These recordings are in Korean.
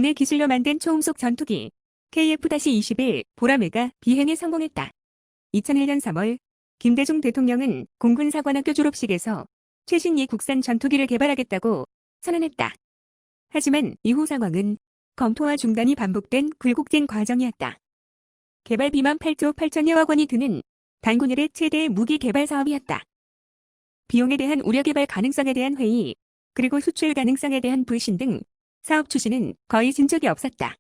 국내 기술로 만든 초음속 전투기 KF-21 보라매가 비행에 성공했다. 2001년 3월 김대중 대통령은 공군사관학교 졸업식에서 최신 국산 전투기를 개발하겠다고 선언했다. 하지만 이후 상황은 검토와 중단이 반복된 굴곡진 과정이었다. 개발비만 8조 8천여억 원이 드는 단군 이래 최대의 무기 개발 사업이었다. 비용에 대한 우려 개발 가능성에 대한 회의, 그리고 수출 가능성에 대한 불신 등 사업 추진은 거의 진척이 없었다.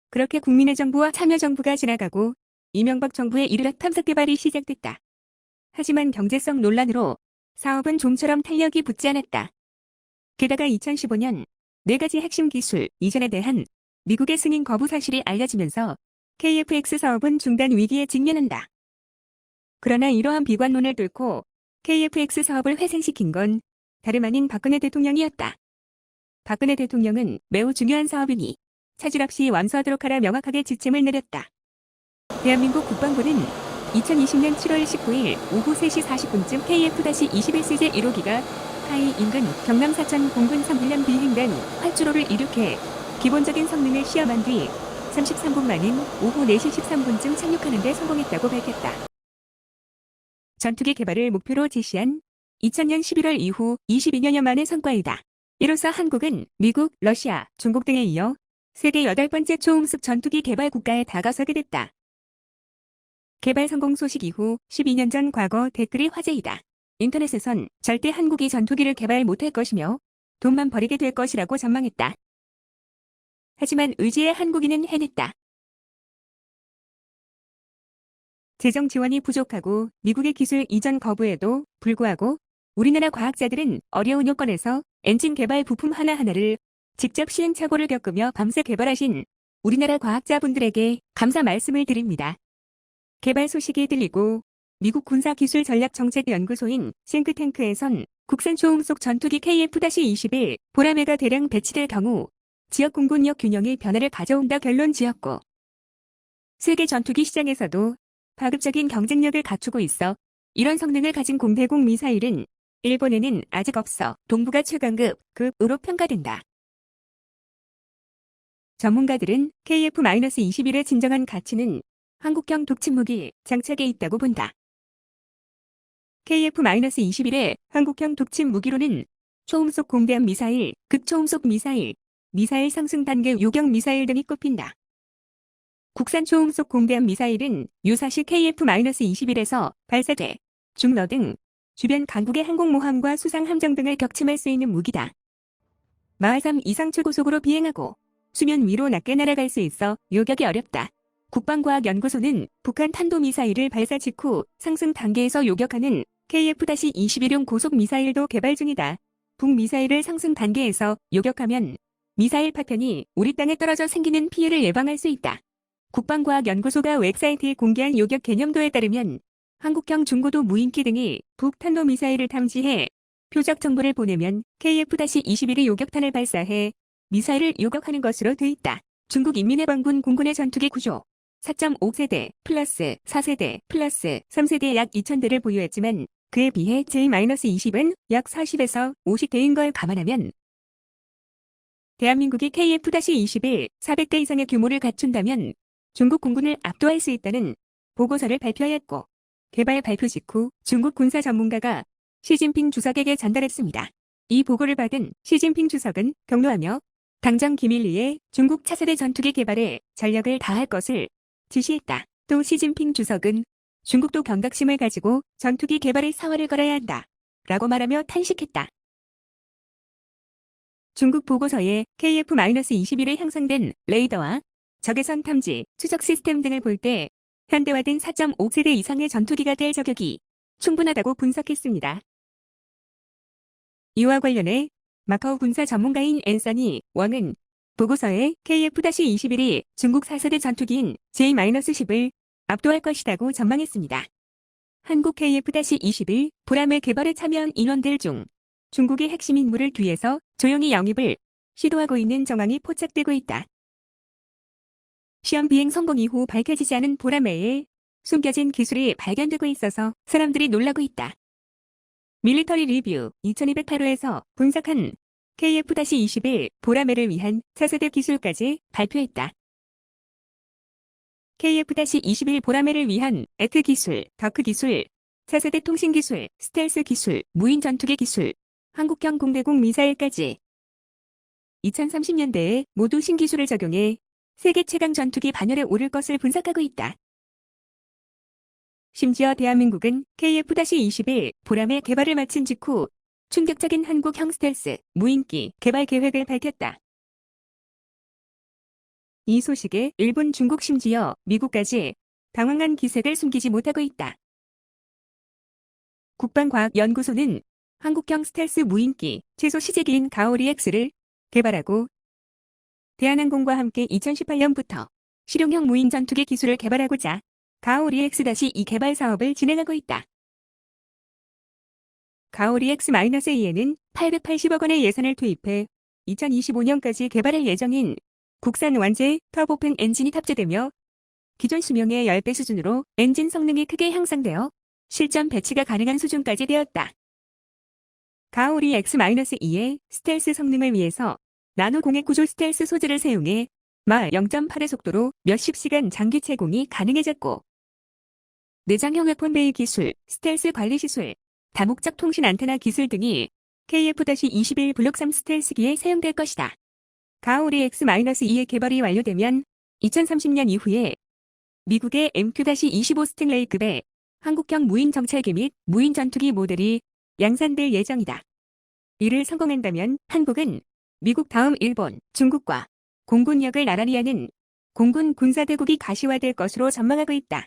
그렇게 국민의 정부와 참여정부가 지나가고 이명박 정부의 이르락 탐사 개발이 시작됐다. 하지만 경제성 논란으로 사업은 좀처럼 탄력이 붙지 않았다. 게다가 2015년 4가지 핵심 기술 이전에 대한 미국의 승인 거부 사실이 알려지면서 KF-X 사업은 중단 위기에 직면한다. 그러나 이러한 비관론을 뚫고 KF-X 사업을 회생시킨 건 다름 아닌 박근혜 대통령이었다. 박근혜 대통령은 매우 중요한 사업이니 차질 없이 완수하도록 하라 명확하게 지침을 내렸다. 대한민국 국방부는 2020년 7월 19일 오후 3시 40분쯤 KF-21 제1호기가 하이 인근 경남 사천 공군 선훈련 비행단 활주로를 이륙해 기본적인 성능을 시험한 뒤 33분 만인 오후 4시 13분쯤 착륙하는 데 성공했다고 밝혔다. 전투기 개발을 목표로 제시한 2000년 11월 이후 22년여 만의 성과이다. 이로써 한국은 미국, 러시아, 중국 등에 이어 세계 8번째 초음속 전투기 개발 국가에 다가서게 됐다. 개발 성공 소식 이후 12년 전 과거 댓글이 화제이다. 인터넷에선 절대 한국이 전투기를 개발 못할 것이며 돈만 버리게 될 것이라고 전망했다. 하지만 의지의 한국인은 해냈다. 재정 지원이 부족하고 미국의 기술 이전 거부에도 불구하고 우리나라 과학자들은 어려운 요건에서 엔진 개발 부품 하나하나를 직접 시행착오를 겪으며 밤새 개발하신 우리나라 과학자분들에게 감사 말씀을 드립니다. 개발 소식이 들리고 미국 군사기술전략정책연구소인 싱크탱크에선 국산 초음속 전투기 KF-21 보라매가 대량 배치될 경우 지역 공군력 균형의 변화를 가져온다 결론 지었고, 세계 전투기 시장에서도 파급적인 경쟁력을 갖추고 있어 이런 성능을 가진 공대공 미사일은 일본에는 아직 없어 동북아 최강급으로 평가된다. 전문가들은 KF-21의 진정한 가치는 한국형 독침무기 장착에 있다고 본다. KF-21의 한국형 독침무기로는 초음속 공대함 미사일, 극초음속 미사일, 미사일 상승 단계 요격 미사일 등이 꼽힌다. 국산 초음속 공대함 미사일은 유사시 KF-21에서 발사돼 중러 등 주변 강국의 항공모함과 수상함정 등을 격침할 수 있는 무기다. 마하 3 이상 최고속으로 비행하고 수면 위로 낮게 날아갈 수 있어 요격이 어렵다. 국방과학연구소는 북한 탄도미사일을 발사 직후 상승 단계에서 요격하는 KF-21용 고속미사일도 개발 중이다. 북미사일을 상승 단계에서 요격하면 미사일 파편이 우리 땅에 떨어져 생기는 피해를 예방할 수 있다. 국방과학연구소가 웹사이트에 공개한 요격 개념도에 따르면 한국형 중고도 무인기 등이 북탄도미사일을 탐지해 표적 정보를 보내면 KF-21이 요격탄을 발사해 미사일을 요격하는 것으로 돼 있다. 중국 인민해방군 공군의 전투기 구조 4.5세대 플러스 4세대 플러스 3세대 약 2000대를 보유했지만 그에 비해 J-20은 약 40에서 50대인 걸 감안하면 대한민국이 KF-21 400대 이상의 규모를 갖춘다면 중국 공군을 압도할 수 있다는 보고서를 발표하였고, 개발 발표 직후 중국 군사 전문가가 시진핑 주석에게 전달했습니다. 이 보고를 받은 시진핑 주석은 격려하며 당장 기밀리에 중국 차세대 전투기 개발에 전력을 다할 것을 지시했다. 또 시진핑 주석은 중국도 경각심을 가지고 전투기 개발에 사활을 걸어야 한다 라고 말하며 탄식했다. 중국 보고서에 KF-21에 형성된 레이더와 적외선 탐지, 추적 시스템 등을 볼 때 현대화된 4.5세대 이상의 전투기가 될 저격이 충분하다고 분석했습니다. 이와 관련해 마카오 군사 전문가인 앤서니 왕은 보고서에 KF-21이 중국 4세대 전투기인 J-10을 압도할 것이라고 전망했습니다. 한국 KF-21 보라매 개발에 참여한 인원들 중 중국의 핵심 인물을 뒤에서 조용히 영입을 시도하고 있는 정황이 포착되고 있다. 시험 비행 성공 이후 밝혀지지 않은 보라매에 숨겨진 기술이 발견되고 있어서 사람들이 놀라고 있다. 밀리터리 리뷰 2208호에서 분석한 KF-21 보라매를 위한 차세대 기술까지 발표했다. KF-21 보라매를 위한 에트 기술, 더크 기술, 차세대 통신 기술, 스텔스 기술, 무인 전투기 기술, 한국형 공대공 미사일까지 2030년대에 모두 신기술을 적용해 세계 최강 전투기 반열에 오를 것을 분석하고 있다. 심지어 대한민국은 KF-21 보라매 개발을 마친 직후 충격적인 한국형 스텔스 무인기 개발 계획을 밝혔다. 이 소식에 일본, 중국 심지어 미국까지 당황한 기색을 숨기지 못하고 있다. 국방과학연구소는 한국형 스텔스 무인기 최소 시제기인 가오리-X를 개발하고 대한항공과 함께 2018년부터 실용형 무인 전투기 기술을 개발하고자 가오리-X-2 개발 사업을 진행하고 있다. 가오리-X-2에는 880억 원의 예산을 투입해 2025년까지 개발할 예정인 국산 완제 터보팬 엔진이 탑재되며 기존 수명의 10배 수준으로 엔진 성능이 크게 향상되어 실전 배치가 가능한 수준까지 되었다. 가오리 X-2의 스텔스 성능을 위해서 나노 공획 구조 스텔스 소재를 사용해 마 0.8의 속도로 몇십 시간 장기 채공이 가능해졌고 내장형 웨폰 베이 기술, 스텔스 관리 시술, 다목적 통신 안테나 기술 등이 KF-21 블록 3 스텔스기에 사용될 것이다. 가오리 X-2의 개발이 완료되면 2030년 이후에 미국의 MQ-25 스팅레이급의 한국형 무인 정찰기 및 무인 전투기 모델이 양산될 예정이다. 이를 성공한다면 한국은 미국 다음 일본, 중국과 공군력을 나란히 하는 공군 군사대국이 가시화될 것으로 전망하고 있다.